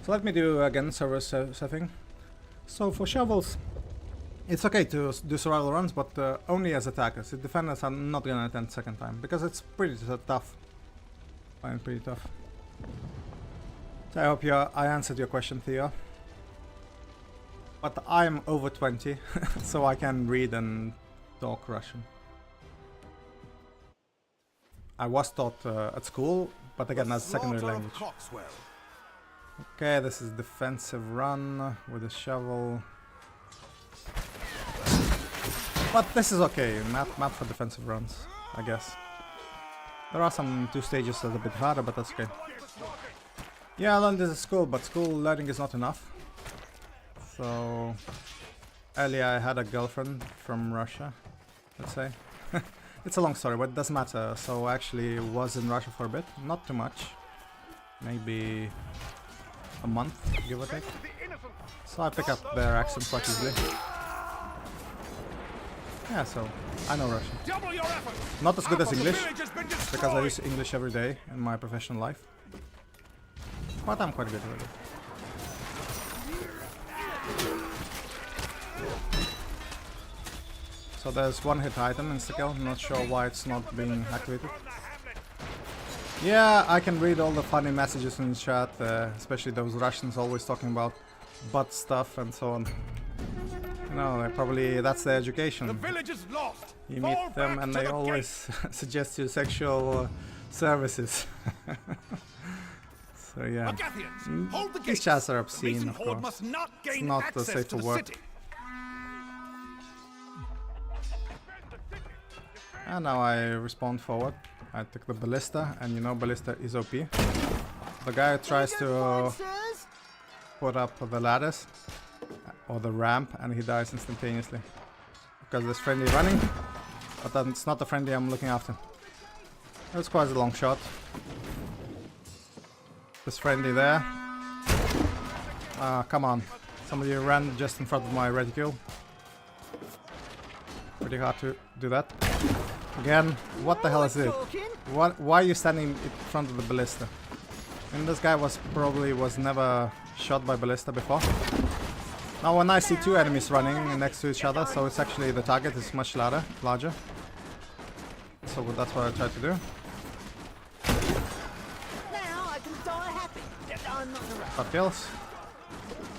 So let me do again server setting. So for shovels, it's okay to do survival runs, but only as attackers. The defenders are not gonna attend second time because it's pretty tough. I find it pretty tough. So I hope I answered your question, Theo. But I'm over 20, so I can read and talk Russian. I was taught at school, but again as secondary language. Okay, this is defensive run with a shovel. But this is okay, map for defensive runs, I guess. There are some 2 stages that are a bit harder, but that's okay. Yeah, I learned this at school, but school learning is not enough. So earlier I had a girlfriend from Russia, let's say. It's a long story, but it doesn't matter. So I actually was in Russia for a bit, not too much, maybe a month, give or take. So I pick up their accent quite easily. Yeah, so I know Russian. Not as good as English, because I use English every day in my professional life. But I'm quite good at it. So there's one hit item in skill, I'm not sure why it's not being activated. Yeah, I can read all the funny messages in the chat, especially those Russians always talking about butt stuff and so on. You know, probably that's their education. The village is lost. You meet them and they always suggest you sexual services. So yeah, these chats are obscene, of course. It's not safe for work. And now I respawn forward. I took the ballista, and you know ballista is OP. The guy tries to put up the ladders or the ramp, and he dies instantaneously because there's friendly running, but then it's not the friendly I'm looking after. That's quite a long shot. There's friendly there. Come on, somebody ran just in front of my reticule. Pretty hard to do that. Again, what the hell is it? Why are you standing in front of the ballista? And this guy was never shot by ballista before. Now when I see 2 enemies running next to each other, so it's actually the target is much larger. So that's what I try to do. Now I can die happy. I'm not in a rush. 5 kills.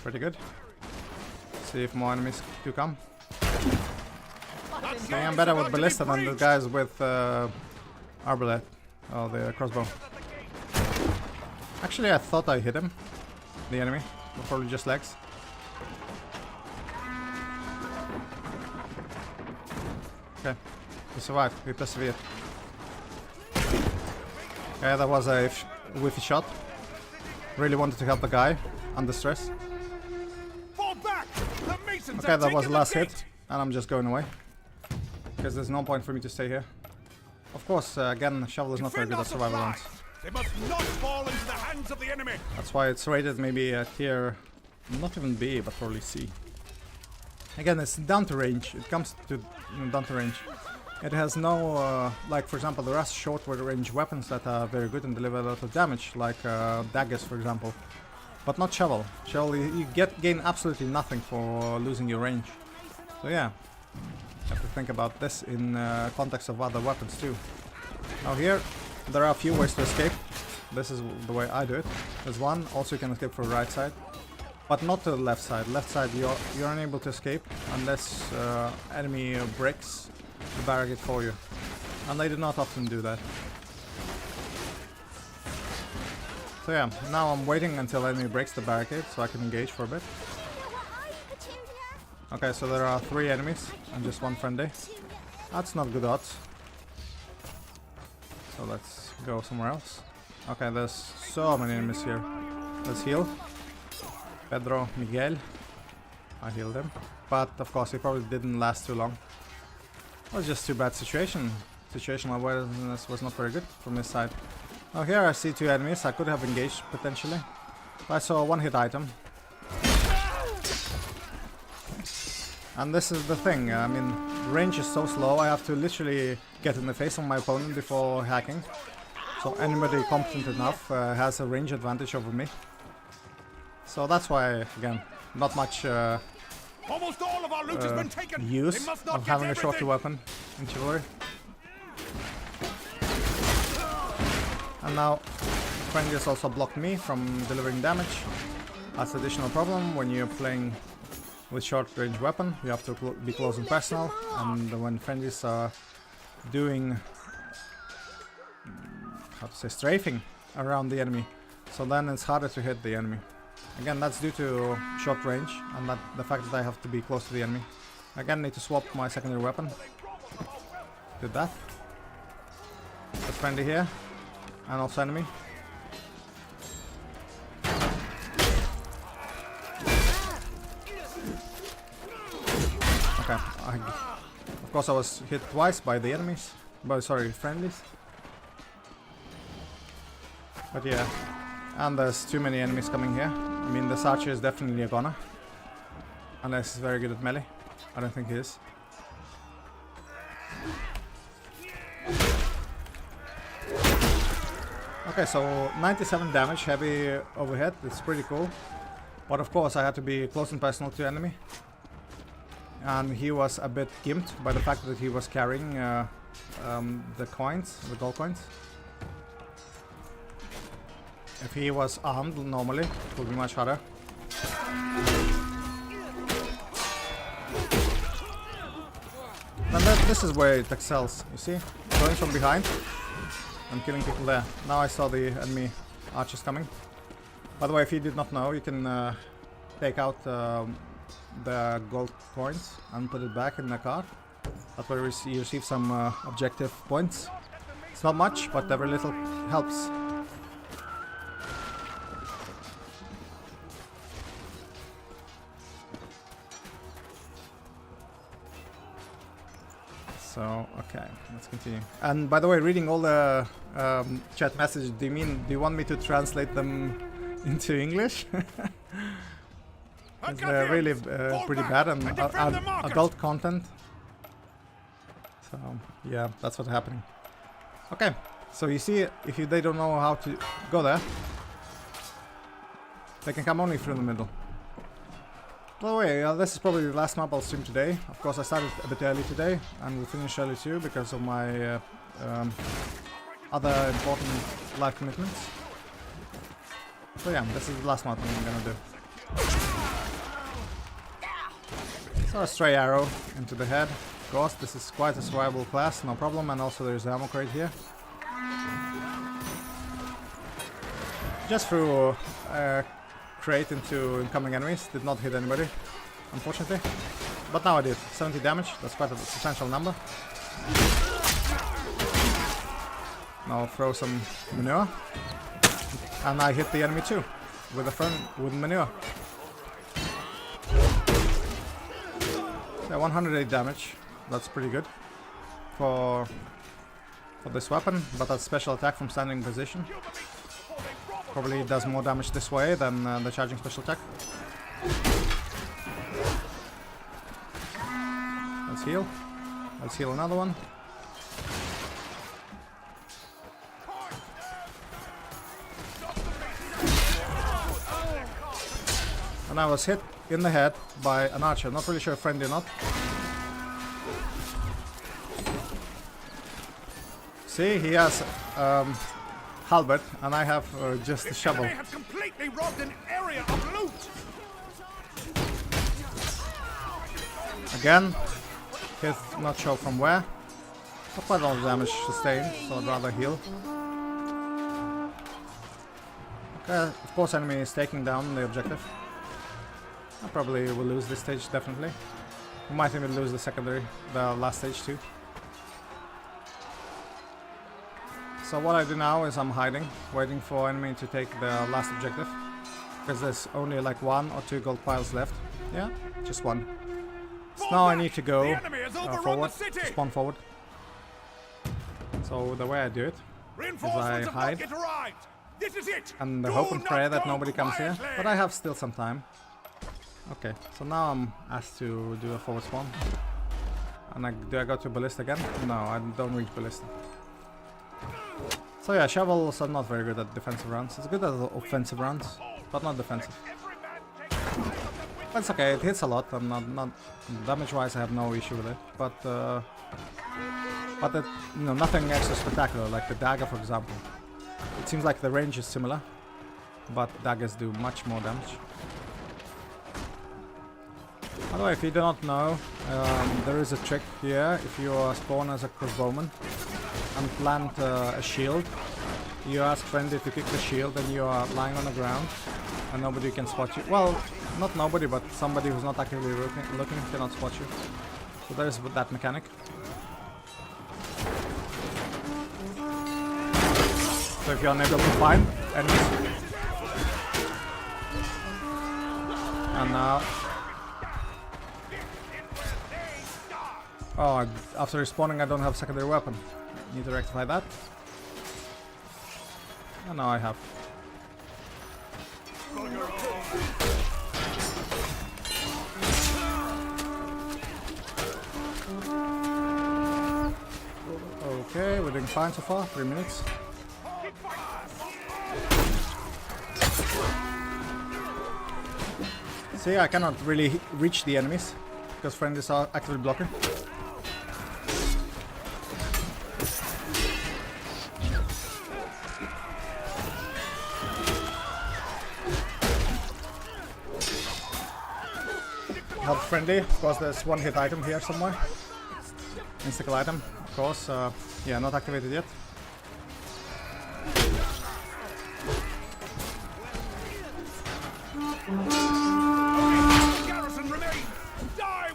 Pretty good. See if more enemies do come. Okay, I'm better with ballista than the guys with arbalete. Oh, the crossbow. Actually, I thought I hit him, the enemy, but probably just legs. Okay, we survived. We persevered. Okay, that was a whiffy shot. Really wanted to help the guy under stress. Okay, that was the last hit, and I'm just going away. Because there's no point for me to stay here. Of course, again, shovel is not very good at survival runs. They must not fall into the hands of the enemy. That's why it's rated maybe a tier, not even B, but probably C. Again, it's down to range. It comes to down to range. It has no, like for example, there are short range weapons that are very good and deliver a lot of damage, like daggers, for example. But not shovel. Shovel, you gain absolutely nothing for losing your range. So yeah. Have to think about this in context of other weapons too. Now here, there are a few ways to escape. This is the way I do it. There's one, also you can escape from the right side. But not to the left side. Left side you're unable to escape unless enemy breaks the barricade for you. And they do not often do that. So yeah, now I'm waiting until enemy breaks the barricade so I can engage for a bit. Okay, so there are 3 enemies and just 1 friendly. That's not good odds. So let's go somewhere else. Okay, there's so many enemies here. Let's heal. Pedro, Miguel. I healed him. But of course he probably didn't last too long. It was just too bad situation. Situational awareness was not very good from this side. Now here I see two enemies. I could have engaged potentially. I saw a one-hit item. And this is the thing, I mean, range is so slow, I have to literally get in the face of my opponent before hacking. So anybody competent enough has a range advantage over me. So that's why, again, not much Almost all of our loot has been taken. use They must not of get having a shorty everything. weapon in Chivalry. And now, Friendlies also blocked me from delivering damage. That's an additional problem when you're playing with short range weapon. You have to be close and personal, and when friendlies are doing, how to say, strafing around the enemy, so then it's harder to hit the enemy. Again, that's due to short range and that the fact that I have to be close to the enemy. Again, need to swap my secondary weapon. Did that. There's friendly here, and also enemy. Okay, of course I was hit twice by the enemies, but sorry, friendlies. But yeah, and there's too many enemies coming here. I mean, this archer is definitely a goner, unless he's very good at melee. I don't think he is. Okay, so 97 damage, heavy overhead, it's pretty cool. But of course I had to be close and personal to enemy. And he was a bit gimped by the fact that he was carrying the coins, the gold coins. If he was armed normally, it would be much harder. And this is where it excels, you see? Going from behind and killing people there. Now I saw the enemy archers coming. By the way, if you did not know, you can take out the gold coins and put it back in the card. That way you receive some objective points. It's not much, but every little helps. So, okay, let's continue. And by the way, reading all the chat messages, do you want me to translate them into English? It's really pretty bad and adult content. So yeah, that's what's happening. Okay, so you see, if they don't know how to go there, they can come only through the middle. By the way, this is probably the last map I'll stream today. Of course, I started a bit early today, and will finish early too because of my other important life commitments. So yeah, this is the last map I'm gonna do. So a stray arrow into the head. Of course, this is quite a survivable class, no problem, and also there's the ammo crate here. Just threw a crate into incoming enemies, did not hit anybody, unfortunately. But now I did. 70 damage, that's quite a substantial number. Now throw some manure. And I hit the enemy too, with manure. Yeah, 108 damage. That's pretty good for this weapon, but that's special attack from standing position. Probably does more damage this way than the charging special attack. Let's heal. Let's heal another one. And I was hit in the head by an archer. Not really sure if friendly or not. See, he has halberd, and I have just a shovel. They have completely robbed an area of loot. Again, hit not sure from where. Not quite a lot of damage sustained, so I'd rather heal. Okay, of course enemy is taking down the objective. I probably will lose this stage, definitely. We might even lose the last stage too. So what I do now is I'm hiding, waiting for enemy to take the last objective. Because there's only like 1 or 2 gold piles left. Yeah, just 1. So now I need to go forward, spawn forward. So the way I do it is I hide and hope and pray that nobody comes here. But I have still some time. Okay, so now I'm asked to do a forward spawn. And do I go to ballista again? No, I don't reach ballista. So yeah, shovels are not very good at defensive rounds. It's good at offensive rounds, but not defensive. But it's okay, it hits a lot. I'm not damage-wise, I have no issue with it. But it, you know, nothing extra spectacular. Like the dagger, for example. It seems like the range is similar, but daggers do much more damage. By the way, if you do not know, there is a trick here. If you spawn as a crossbowman and plant a shield, you ask friendly to kick the shield and you are lying on the ground and nobody can spot you. Well, not nobody, but somebody who's not actively looking cannot spot you. So there's that mechanic. So if you're unable to find enemies, and now oh, after respawning I don't have secondary weapon. Need to rectify that. And now I have. Okay, we're doing fine so far. 3 minutes. See, I cannot really reach the enemies because friendlies are actively blocking. Help friendly, of course there's one hit item here somewhere. Insticle item, of course, yeah, not activated yet.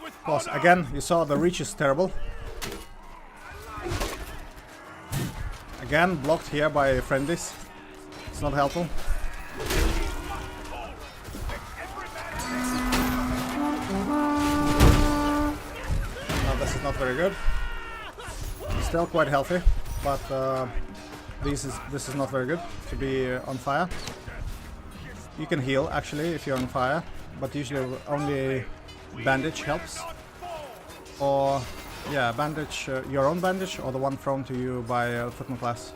Of course, again, you saw the reach is terrible. Again, blocked here by friendlies. It's not helpful. Not very good. Still quite healthy, but this is not very good to be on fire. You can heal actually if you're on fire, but usually only bandage helps. Or yeah, bandage, your own bandage or the one thrown to you by footman class.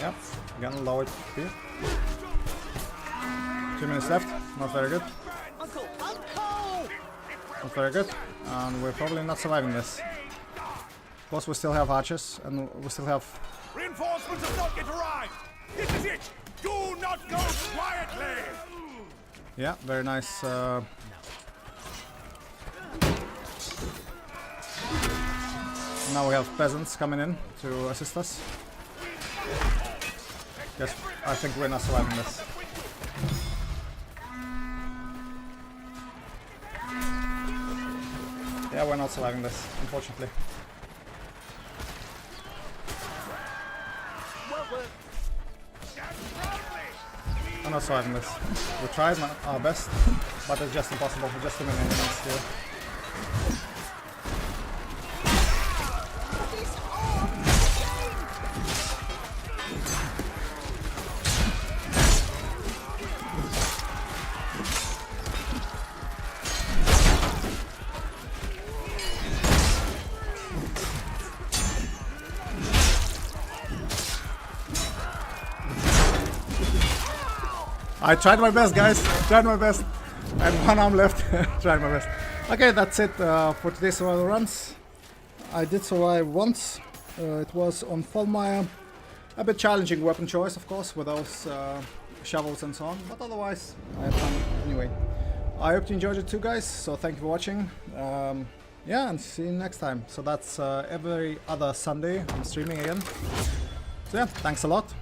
Yep, again low HP. 2 minutes left, not very good. Not very good, and we're probably not surviving this. Of course, we still have archers, and we still have... Reinforcements have not yet arrived! This is it! Do not go quietly! Yeah, very nice. Now we have peasants coming in to assist us. Yes, I think we're not surviving this. Yeah, we're not surviving this, unfortunately. We're not surviving this. We tried our best, but it's just impossible. We're just too many enemies here. I tried my best, guys. Tried my best. I had one arm left. Tried my best. Okay, that's it for today's survival runs. I did survive once. It was on Fallmire. A bit challenging weapon choice, of course, with those shovels and so on. But otherwise, I had fun anyway. I hope you enjoyed it too, guys. So thank you for watching. Yeah, and see you next time. So that's every other Sunday. I'm streaming again. So yeah, thanks a lot.